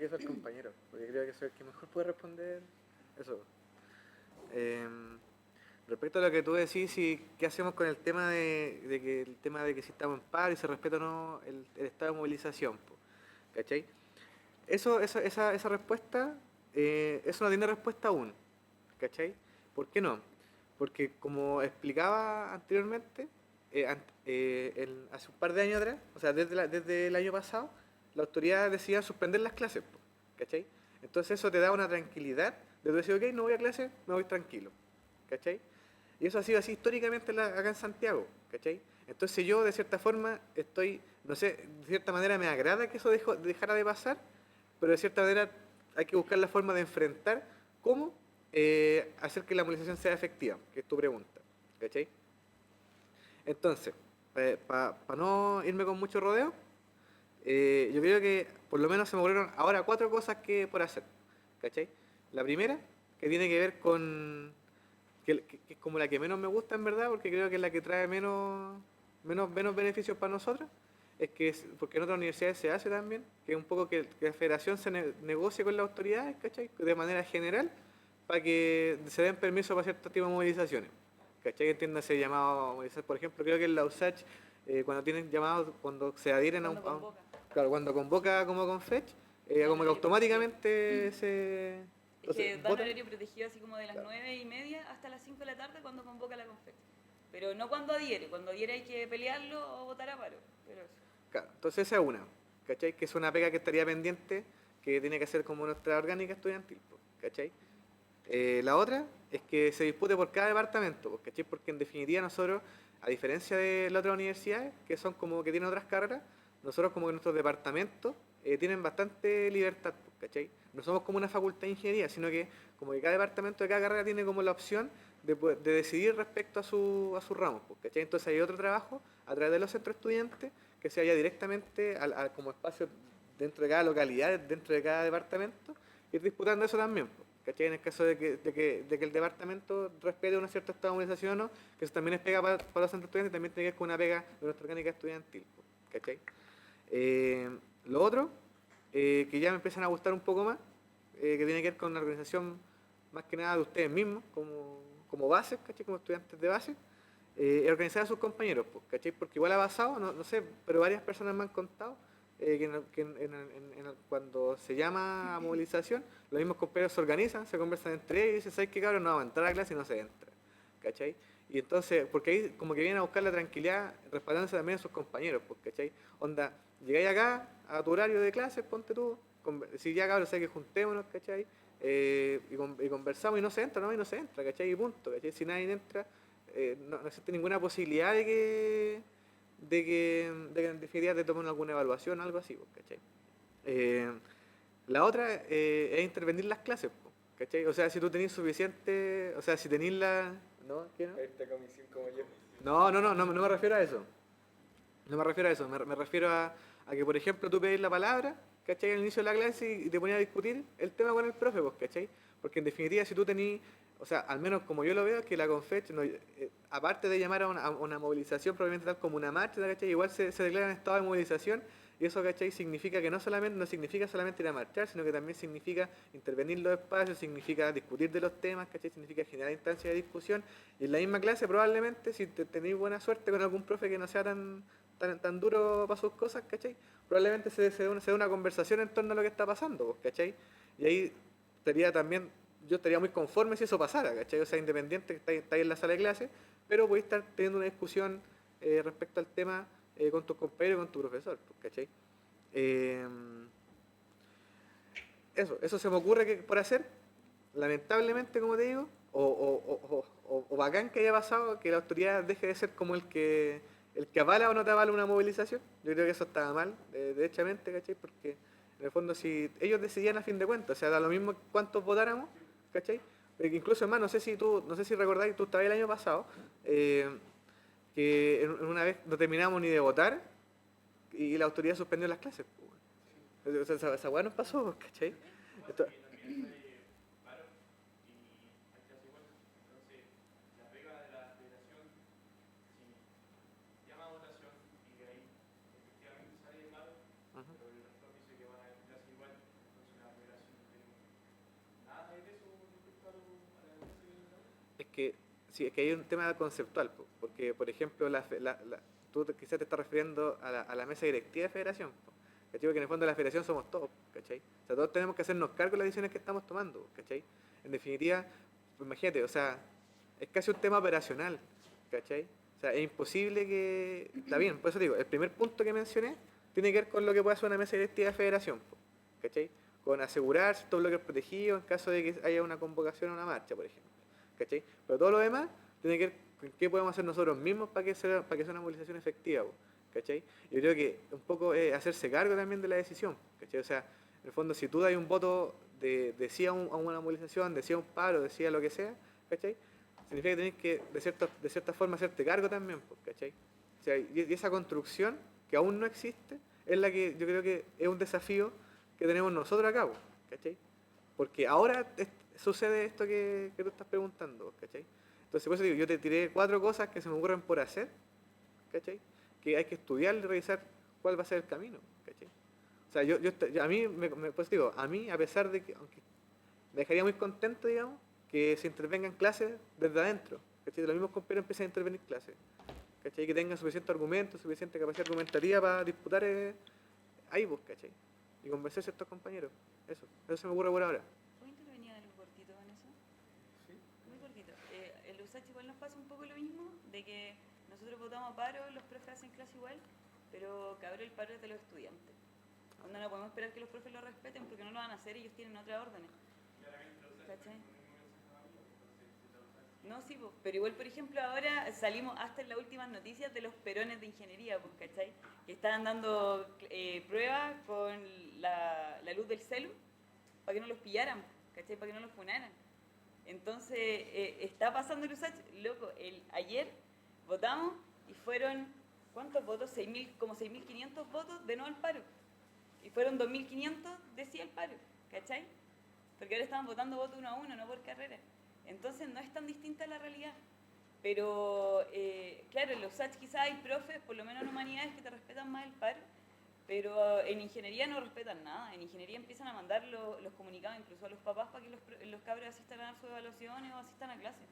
Eso al compañero, porque creo que soy el que mejor puede responder eso. Em, Respecto a lo que tú decís, ¿qué hacemos con el tema de que si estamos en paro y se respeta o no el estado de movilización? Po, ¿cachai? Esa respuesta, eso no tiene respuesta aún, ¿cachai? ¿Por qué no? Porque como explicaba anteriormente, hace un par de años atrás, o sea, desde el año pasado, la autoridad decía suspender las clases, po, ¿cachai? Entonces eso te da una tranquilidad de tú decir, ok, no voy a clase, me voy tranquilo, ¿cachai? Y eso ha sido así históricamente acá en Santiago, ¿cachai? Entonces yo de cierta forma estoy, no sé, de cierta manera me agrada que eso dejara de pasar, pero de cierta manera hay que buscar la forma de enfrentar cómo hacer que la movilización sea efectiva, que es tu pregunta, ¿cachai? Entonces, para no irme con mucho rodeo, yo creo que por lo menos se me ocurrieron ahora 4 cosas que por hacer, ¿cachai? La primera, que tiene que ver con que es como la que menos me gusta en verdad, porque creo que es la que trae menos beneficios para nosotros, porque en otras universidades se hace también, que es un poco que la federación negocie con las autoridades, ¿cachai? De manera general, para que se den permiso para ciertos tipos de movilizaciones. ¿Cachai? Entiéndase llamado a movilizar, por ejemplo, creo que en la USACH, cuando tienen llamados, cuando se adhieren Cuando convoca. claro, cuando convoca como con FECH, Dan como que horario protegido. automáticamente se... Es Entonces, que dan votan. horario protegido así como de las Claro. 9:30 hasta las 5 de la tarde cuando convoca la confecha. Pero no cuando adhiere. Cuando adhiere hay que pelearlo o votar a paro. Pero eso. Claro, entonces esa es una, ¿cachai? Que es una pega que estaría pendiente, que tiene que hacer como nuestra orgánica estudiantil, po, ¿cachai? La otra es que se dispute por cada departamento, po, ¿cachai? Porque en definitiva nosotros, a diferencia de las otras universidades, que son como que tienen otras carreras, nosotros como que nuestros departamentos tienen bastante libertad, po, ¿cachai? No somos como una facultad de ingeniería, sino que como que cada departamento de cada carrera tiene como la opción de decidir respecto a sus ramos, po, ¿cachai? Entonces hay otro trabajo a través de los centros estudiantes que se vaya directamente como espacio dentro de cada localidad, dentro de cada departamento, ir disputando eso también, po, ¿cachai? En el caso de que el departamento respete un cierto estado de movilización o no, que eso también es pega para los centros estudiantes, también tiene que ver con una pega de nuestra orgánica estudiantil, po, ¿cachai? Eh, lo otro, que ya me empiezan a gustar un poco más, que tiene que ver con la organización más que nada de ustedes mismos, como bases, ¿cachai? Como estudiantes de base, organizar a sus compañeros, pues, ¿cachai? Porque igual ha pasado, no sé, pero varias personas me han contado cuando se llama a movilización, los mismos compañeros se organizan, se conversan entre ellos y dicen, ¿sabes qué cabrón? No vamos a entrar a clase y no se entra, ¿cachai? Y entonces, porque ahí como que vienen a buscar la tranquilidad, respaldándose también a sus compañeros, pues, ¿cachai? Onda, llegáis acá a tu horario de clases, ponte tú, si ya cabrón, sé que juntémonos, ¿cachai? Y conversamos y no se entra, ¿no? Y no se entra, ¿cachai? Y punto, ¿cachai? Si nadie entra, no existe ninguna posibilidad de que en definitiva te tomen alguna evaluación o algo así, pues, ¿cachai? Eh, la otra es intervenir las clases, pues, ¿cachai? O sea, si tú tenés suficiente, o sea, si tenés la... ¿No? ¿Qué no? Esta comisión como yo. No me refiero a eso. No me refiero a eso, me refiero a que, por ejemplo, tú pedís la palabra, ¿cachai? Al inicio de la clase y te ponías a discutir el tema con el profe, pues, ¿cachai? Porque en definitiva, si tú tenés, o sea, al menos como yo lo veo, que la Confech, no, aparte de llamar a una movilización, probablemente tal como una marcha, ¿cachai? Igual se declara en estado de movilización y eso, ¿cachai? Significa que no significa solamente ir a marchar, sino que también significa intervenir los espacios, significa discutir de los temas, ¿cachai? Significa generar instancias de discusión y en la misma clase probablemente, si tenéis buena suerte con algún profe que no sea tan duro para sus cosas, ¿cachai? Probablemente se dé una conversación en torno a lo que está pasando, pues, ¿cachai? Y ahí yo estaría muy conforme si eso pasara, ¿cachai? O sea, independiente que estáis en la sala de clase, pero podéis estar teniendo una discusión respecto al tema con tus compañeros y con tu profesor, pues, ¿cachai? Eh, eso se me ocurre que por hacer, lamentablemente, como te digo, o bacán que haya pasado, que la autoridad deje de ser como el que avala o no te avala una movilización. Yo creo que eso estaba mal, derechamente, ¿cachai? Porque en el fondo si ellos decidían a fin de cuentas, o sea, da lo mismo cuántos votáramos, ¿cachai? Porque incluso, hermano, no sé si recordáis, tú estabas el año pasado, que en una vez no terminamos ni de votar y la autoridad suspendió las clases, pues, weón. O sea, esa weá nos pasó, ¿cachai? Esto- Ajá. sí, es que hay un tema conceptual, porque, por ejemplo, tú quizás te estás refiriendo a la mesa directiva de federación, ¿cachai? Porque en el fondo la federación somos todos, ¿cachai? O sea, todos tenemos que hacernos cargo de las decisiones que estamos tomando, ¿cachai? En definitiva, pues imagínate, o sea, es casi un tema operacional, ¿cachai? O sea, es imposible que... Está bien, por eso digo, el primer punto que mencioné tiene que ver con lo que puede hacer una mesa directiva de federación, ¿cachai? Con asegurar ciertos bloques protegidos en caso de que haya una convocación a una marcha, por ejemplo, ¿cachai? Pero todo lo demás tiene que ver con qué podemos hacer nosotros mismos para que sea una movilización efectiva, ¿cachai? Yo creo que un poco es hacerse cargo también de la decisión, ¿cachai? O sea, en el fondo, si tú das un voto de sí a una movilización, de sí a un paro, de sí a lo que sea, ¿cachai? Significa que tenés que, de cierta forma, hacerte cargo también, ¿cachai? O sea, y esa construcción, que aún no existe, es la que yo creo que es un desafío que tenemos nosotros acá, ¿cachai? Porque ahora sucede esto que tú estás preguntando, ¿cachai? Entonces, por eso digo, yo te tiré 4 cosas que se me ocurren por hacer, ¿cachai? Que hay que estudiar y revisar cuál va a ser el camino, ¿cachai? O sea, a mí, pues digo, a mí, a pesar de que, aunque me dejaría muy contento, digamos, que se intervengan clases desde adentro, ¿cachai? Los mismos compañeros empiezan a intervenir clases, ¿cachai? Que tengan suficiente argumento, suficiente capacidad argumentativa para disputar ahí, pues, ¿cachai? Y convencerse a estos compañeros. Eso se me ocurre por ahora. ¿Puedo intervenir algo cortito con eso? Sí. Muy cortito. El USACH igual nos pasa un poco lo mismo, de que nosotros votamos a paro, los profes hacen clase igual, pero cabrón, el paro es de los estudiantes. Onda, no podemos esperar que los profes lo respeten porque no lo van a hacer, ellos tienen otras órdenes. ¿Cachai? No, sí, pues, pero igual, por ejemplo, ahora salimos hasta en las últimas noticias de los perones de ingeniería, pues, ¿cachai? Que estaban dando pruebas con la luz del celu para que no los pillaran, ¿cachai? Para que no los funaran. Entonces, está pasando el USACH, loco, ayer votamos y fueron, ¿cuántos votos? Como 6.500 votos de no al paro. Y fueron 2.500 de sí al paro, ¿cachai? Porque ahora estaban votando voto 1 a 1, no por carrera. Entonces no es tan distinta la realidad. Pero, claro, en los USACH quizás hay profes, por lo menos en humanidades, que te respetan más el paro, pero en ingeniería no respetan nada. En ingeniería empiezan a mandar los comunicados incluso a los papás para que los cabros asistan a dar sus evaluaciones o asistan a clases.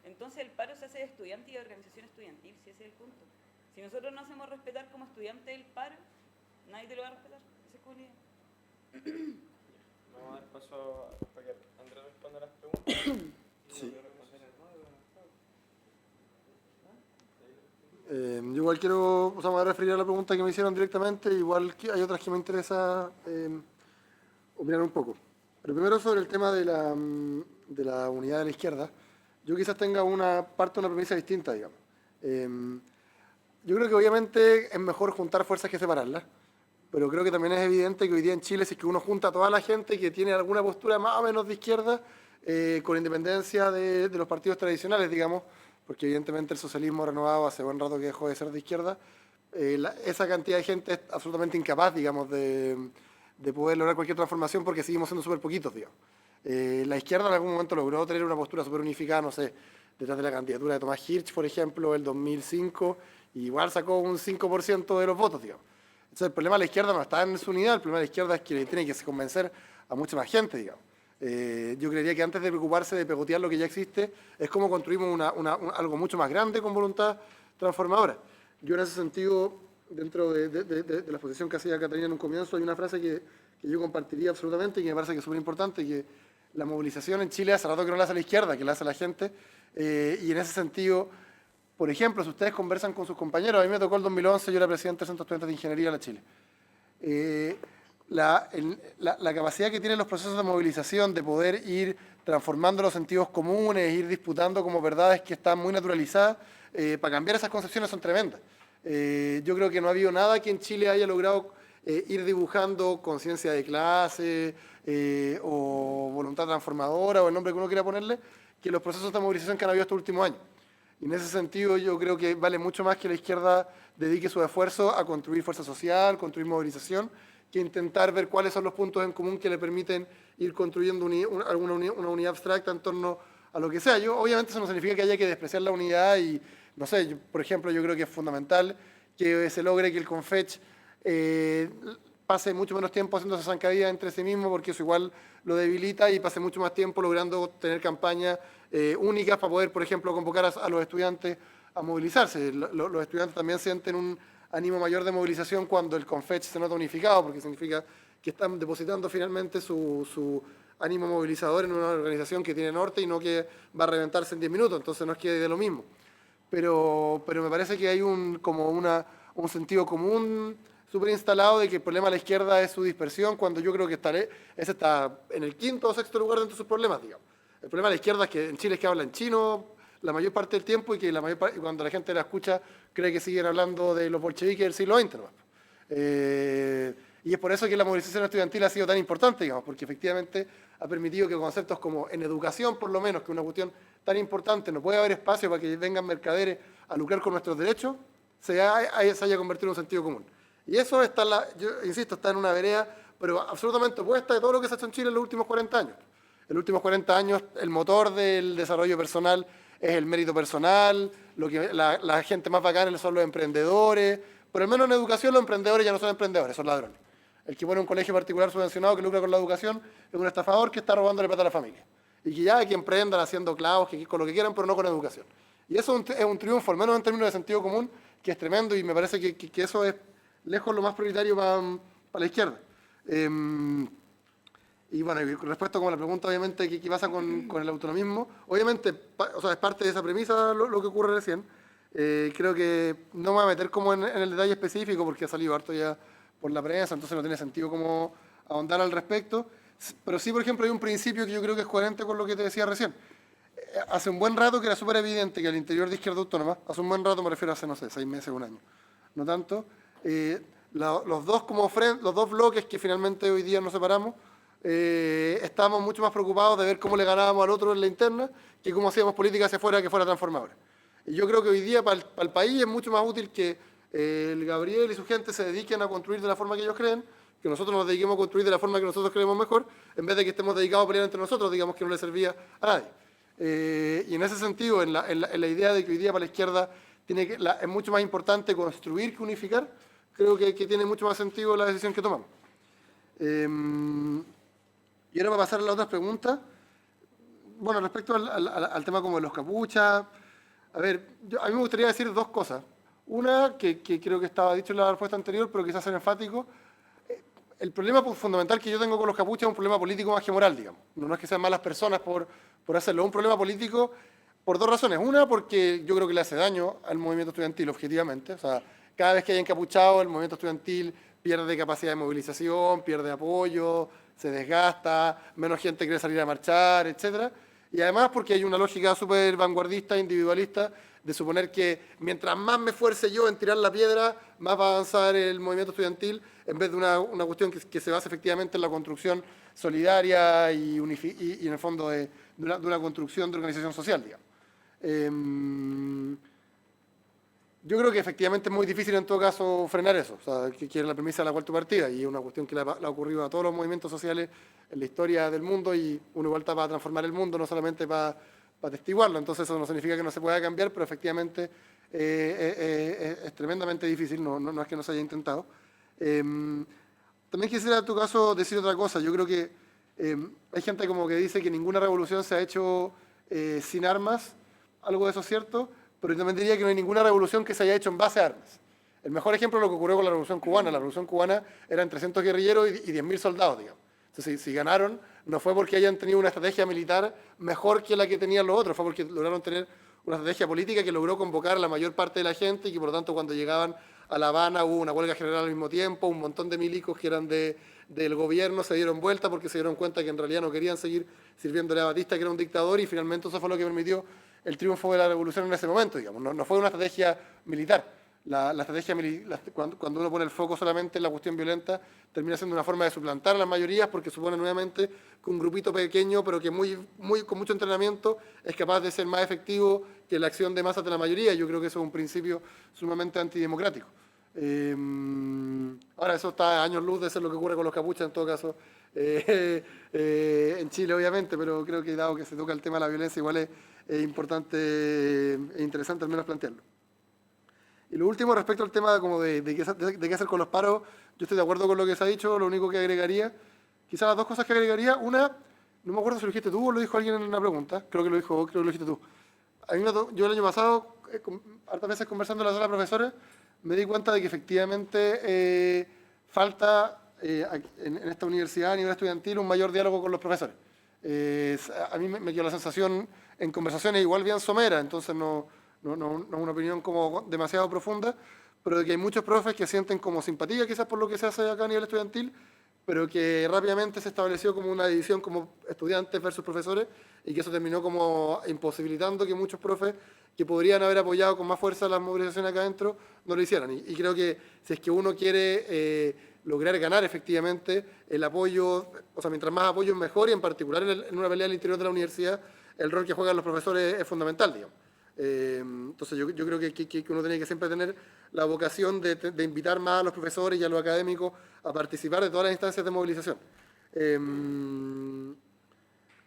Entonces el paro se hace de estudiante y de organización estudiantil, si ese es el punto. Si nosotros no hacemos respetar como estudiante el paro, nadie te lo va a respetar. Esa es como la idea. Vamos a dar paso para que Andrés responda las preguntas. Sí. Yo igual quiero, o sea, me voy a referir a la pregunta que me hicieron directamente, igual que hay otras que me interesa opinar un poco. Pero primero sobre el tema de la unidad de la izquierda, yo quizás tenga una premisa distinta, digamos. Yo creo que obviamente es mejor juntar fuerzas que separarlas, pero creo que también es evidente que hoy día en Chile, si es que uno junta a toda la gente que tiene alguna postura más o menos de izquierda, con independencia de los partidos tradicionales, digamos, porque evidentemente el socialismo renovado hace buen rato que dejó de ser de izquierda, esa cantidad de gente es absolutamente incapaz, digamos, de poder lograr cualquier transformación porque seguimos siendo súper poquitos, digamos. La izquierda en algún momento logró tener una postura súper unificada, no sé, detrás de la candidatura de Tomás Hirsch, por ejemplo, el 2005, y igual sacó un 5% de los votos, digamos. Entonces el problema de la izquierda no está en su unidad, el problema de la izquierda es que tiene que convencer a mucha más gente, digamos. Yo creería que antes de preocuparse de pegotear lo que ya existe, es cómo construimos algo mucho más grande con voluntad transformadora. Yo en ese sentido, dentro de la exposición que hacía Catalina en un comienzo, hay una frase que yo compartiría absolutamente y que me parece que es súper importante, que la movilización en Chile hace rato que no la hace la izquierda, que la hace la gente, y en ese sentido, por ejemplo, si ustedes conversan con sus compañeros, a mí me tocó el 2011, yo era presidente del Centro de Estudiantes de Ingeniería de la Chile. La capacidad que tienen los procesos de movilización de poder ir transformando los sentidos comunes, ir disputando como verdades que están muy naturalizadas, para cambiar esas concepciones son tremendas. Yo creo que no ha habido nada que en Chile haya logrado ir dibujando conciencia de clase o voluntad transformadora o el nombre que uno quiera ponerle, que los procesos de movilización que han habido estos últimos años. Y en ese sentido yo creo que vale mucho más que la izquierda dedique su esfuerzo a construir fuerza social, construir movilización, que intentar ver cuáles son los puntos en común que le permiten ir construyendo una unidad abstracta en torno a lo que sea. Obviamente eso no significa que haya que despreciar la unidad y, no sé, por ejemplo, yo creo que es fundamental que se logre que el CONFECH pase mucho menos tiempo haciendo esa zancadilla entre sí mismo, porque eso igual lo debilita, y pase mucho más tiempo logrando tener campañas únicas para poder, por ejemplo, convocar a los estudiantes a movilizarse. Los estudiantes también sienten un ánimo mayor de movilización cuando el Confech se nota unificado, porque significa que están depositando finalmente su ánimo movilizador en una organización que tiene norte y no que va a reventarse en 10 minutos, entonces no es que de lo mismo. Pero me parece que hay un sentido común súper instalado de que el problema de la izquierda es su dispersión, cuando yo creo que ese está en el quinto o sexto lugar dentro de sus problemas, digamos. El problema de la izquierda es que en Chile es que hablan chino la mayor parte del tiempo, y que y cuando la gente la escucha cree que siguen hablando de los bolcheviques del siglo XX nomás. Y es por eso que la movilización estudiantil ha sido tan importante, digamos, porque efectivamente ha permitido que conceptos como en educación, por lo menos, que es una cuestión tan importante, no puede haber espacio para que vengan mercaderes a lucrar con nuestros derechos, se haya convertido en un sentido común. Y eso yo insisto, está en una vereda, pero absolutamente opuesta de todo lo que se ha hecho en Chile en los últimos 40 años. En los últimos 40 años, el motor del desarrollo personal es el mérito personal, la gente más bacana son los emprendedores, pero al menos en educación los emprendedores ya no son emprendedores, son ladrones. El que pone un colegio particular subvencionado que lucra con la educación es un estafador que está robándole plata a la familia. Y que ya hay que emprendan haciendo clavos, con lo que quieran, pero no con educación. Y eso es un triunfo, al menos en términos de sentido común, que es tremendo, y me parece que eso es lejos lo más prioritario para la izquierda. Y bueno, y respecto a la pregunta, obviamente, ¿qué pasa con el autonomismo? Obviamente, es parte de esa premisa lo que ocurre recién. Creo que no me voy a meter como en el detalle específico, porque ha salido harto ya por la prensa, entonces no tiene sentido como ahondar al respecto. Pero sí, por ejemplo, hay un principio que yo creo que es coherente con lo que te decía recién. Hace un buen rato que era súper evidente que al interior de Izquierda Autónoma, hace un buen rato, me refiero a hace, no sé, 6 meses, un año, no tanto, los dos bloques que finalmente hoy día nos separamos, estábamos mucho más preocupados de ver cómo le ganábamos al otro en la interna que cómo hacíamos política hacia afuera que fuera transformadora. Y yo creo que hoy día para el país es mucho más útil que el Gabriel y su gente se dediquen a construir de la forma que ellos creen, que nosotros nos dediquemos a construir de la forma que nosotros creemos mejor, en vez de que estemos dedicados a pelear entre nosotros, digamos que no le servía a nadie. Y en ese sentido, en la idea de que hoy día para la izquierda es mucho más importante construir que unificar, creo que tiene mucho más sentido la decisión que tomamos. Y ahora para pasar a las otras preguntas, bueno, respecto al tema como de los capuchas, a ver, a mí me gustaría decir dos cosas. Una, que creo que estaba dicho en la respuesta anterior, pero quizás ser enfático. El problema fundamental que yo tengo con los capuchas es un problema político más que moral, digamos. No es que sean malas personas por hacerlo, es un problema político por dos razones. Una, porque yo creo que le hace daño al movimiento estudiantil, objetivamente. O sea, cada vez que hay encapuchado, el movimiento estudiantil pierde capacidad de movilización, pierde apoyo, se desgasta, menos gente quiere salir a marchar, etc. Y además porque hay una lógica súper vanguardista, individualista, de suponer que mientras más me esfuerce yo en tirar la piedra, más va a avanzar el movimiento estudiantil, en vez de una cuestión que se basa efectivamente en la construcción solidaria y en el fondo de una construcción de organización social, digamos. Yo creo que efectivamente es muy difícil en todo caso frenar eso, o sea, que es la premisa de la cual tu partida, y es una cuestión que le ha ocurrido a todos los movimientos sociales en la historia del mundo, y uno igual está para transformar el mundo, no solamente para atestiguarlo. Entonces eso no significa que no se pueda cambiar, pero efectivamente es tremendamente difícil, no es que no se haya intentado. También quisiera en tu caso decir otra cosa. Yo creo que hay gente como que dice que ninguna revolución se ha hecho sin armas, algo de eso es cierto, pero yo también diría que no hay ninguna revolución que se haya hecho en base a armas. El mejor ejemplo es lo que ocurrió con la Revolución Cubana. La Revolución Cubana eran 300 guerrilleros y 10.000 soldados, digamos. Entonces, si ganaron, no fue porque hayan tenido una estrategia militar mejor que la que tenían los otros, fue porque lograron tener una estrategia política que logró convocar a la mayor parte de la gente, y que por lo tanto cuando llegaban a La Habana hubo una huelga general al mismo tiempo, un montón de milicos que eran del gobierno se dieron vuelta porque se dieron cuenta que en realidad no querían seguir sirviéndole a Batista, que era un dictador, y finalmente eso fue lo que permitió el triunfo de la revolución en ese momento, digamos. No fue una estrategia militar. La estrategia cuando uno pone el foco solamente en la cuestión violenta, termina siendo una forma de suplantar a las mayorías, porque supone nuevamente que un grupito pequeño, pero que con mucho entrenamiento, es capaz de ser más efectivo que la acción de masas de la mayoría. Yo creo que eso es un principio sumamente antidemocrático. Ahora, eso está a años luz de ser lo que ocurre con los capuchas, en todo caso, en Chile, obviamente, pero creo que dado que se toca el tema de la violencia, igual es importante e interesante al menos plantearlo. Y lo último, respecto al tema como de qué hacer con los paros, yo estoy de acuerdo con lo que se ha dicho, lo único que agregaría, quizás las dos cosas que agregaría, una, no me acuerdo si lo dijiste tú o lo dijo alguien en una pregunta, creo que lo dijo vos, creo que lo dijiste tú. A mí yo el año pasado, hartas veces conversando en la sala de profesores, me di cuenta de que efectivamente falta en esta universidad a nivel estudiantil un mayor diálogo con los profesores. A mí me dio la sensación en conversaciones igual bien somera, entonces no es una opinión como demasiado profunda, pero de que hay muchos profes que sienten como simpatía quizás por lo que se hace acá a nivel estudiantil, pero que rápidamente se estableció como una división como estudiantes versus profesores y que eso terminó como imposibilitando que muchos profes que podrían haber apoyado con más fuerza las movilizaciones acá adentro no lo hicieran. Y creo que si es que uno quiere lograr ganar efectivamente el apoyo, o sea, mientras más apoyo es mejor y en particular en una pelea al interior de la universidad, el rol que juegan los profesores es fundamental, digamos. Entonces yo creo que uno tiene que siempre tener la vocación de invitar más a los profesores y a los académicos a participar de todas las instancias de movilización.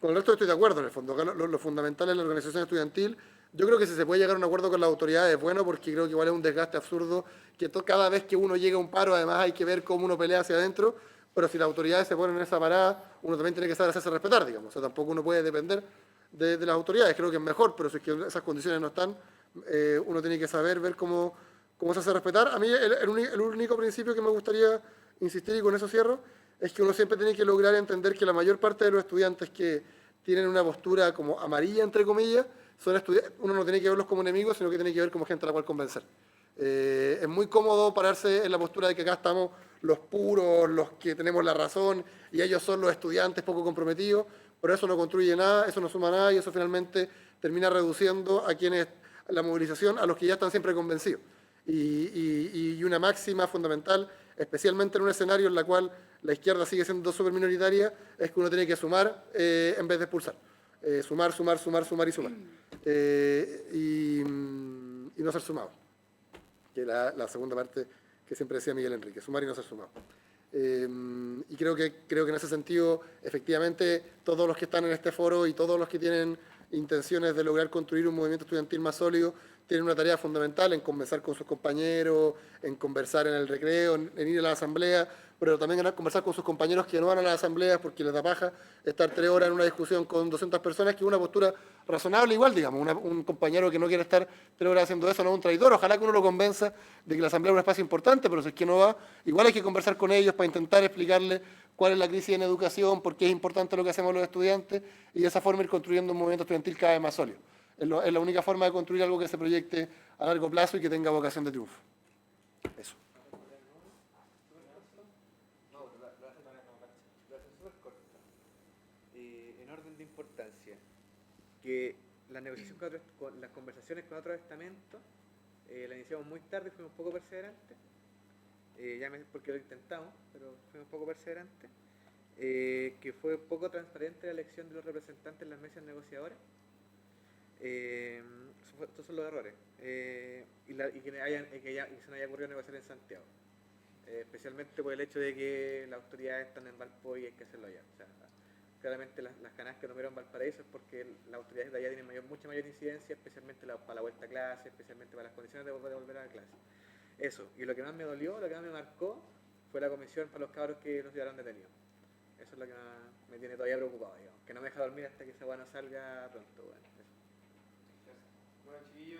Con el resto estoy de acuerdo, en el fondo. Acá lo fundamental es la organización estudiantil. Yo creo que si se puede llegar a un acuerdo con las autoridades es bueno, porque creo que igual es un desgaste absurdo que cada vez que uno llega a un paro, además hay que ver cómo uno pelea hacia adentro, pero si las autoridades se ponen en esa parada, uno también tiene que saber hacerse respetar, digamos. O sea, tampoco uno puede depender de las autoridades, creo que es mejor, pero si es que esas condiciones no están, uno tiene que saber ver cómo se hace respetar. A mí el único principio que me gustaría insistir, y con eso cierro, es que uno siempre tiene que lograr entender que la mayor parte de los estudiantes que tienen una postura como amarilla, entre comillas, son estudiantes, uno no tiene que verlos como enemigos, sino que tiene que ver como gente a la cual convencer. Es muy cómodo pararse en la postura de que acá estamos los puros, los que tenemos la razón, y ellos son los estudiantes poco comprometidos, pero eso no construye nada, eso no suma nada, y eso finalmente termina reduciendo a quienes la movilización, a los que ya están siempre convencidos. Y una máxima fundamental, especialmente en un escenario en el cual la izquierda sigue siendo súper minoritaria, es que uno tiene que sumar en vez de expulsar. Sumar y sumar. Y no ser sumado. Que la segunda parte que siempre decía Miguel Enrique, sumar y no ser sumado. Y creo que en ese sentido, efectivamente, todos los que están en este foro y todos los que tienen intenciones de lograr construir un movimiento estudiantil más sólido, tienen una tarea fundamental en conversar con sus compañeros, en conversar en el recreo, en ir a la asamblea, pero también en conversar con sus compañeros que no van a las asambleas porque les da paja estar 3 horas en una discusión con 200 personas, que es una postura razonable igual, digamos. Un compañero que no quiere estar 3 horas haciendo eso no es un traidor. Ojalá que uno lo convenza de que la asamblea es un espacio importante, pero si es que no va, igual hay que conversar con ellos para intentar explicarles cuál es la crisis en educación, por qué es importante lo que hacemos los estudiantes, y de esa forma ir construyendo un movimiento estudiantil cada vez más sólido. Es la única forma de construir algo que se proyecte a largo plazo y que tenga vocación de triunfo. Eso. En orden de importancia, que la negociación con las conversaciones con otros estamentos la iniciamos muy tarde, fuimos poco perseverantes, porque lo intentamos, pero fuimos poco perseverantes, que fue poco transparente la elección de los representantes en las mesas negociadoras. Estos son los errores, y que se nos haya ocurrido negociar en Santiago, especialmente por el hecho de que las autoridades están en Valpo y hay que hacerlo allá. O sea, claramente las ganas que tomaron Valparaíso es porque las autoridades de allá tienen mucha mayor incidencia, especialmente para la vuelta a clase, especialmente para las condiciones de volver a la clase. Eso, y lo que más me dolió, lo que más me marcó, fue la comisión para los cabros que los llevaron detenidos. Eso es lo que más me tiene todavía preocupado, digamos, que no me deja dormir hasta que esa hueá no salga pronto. Bueno, eso. Bueno, chiquillos.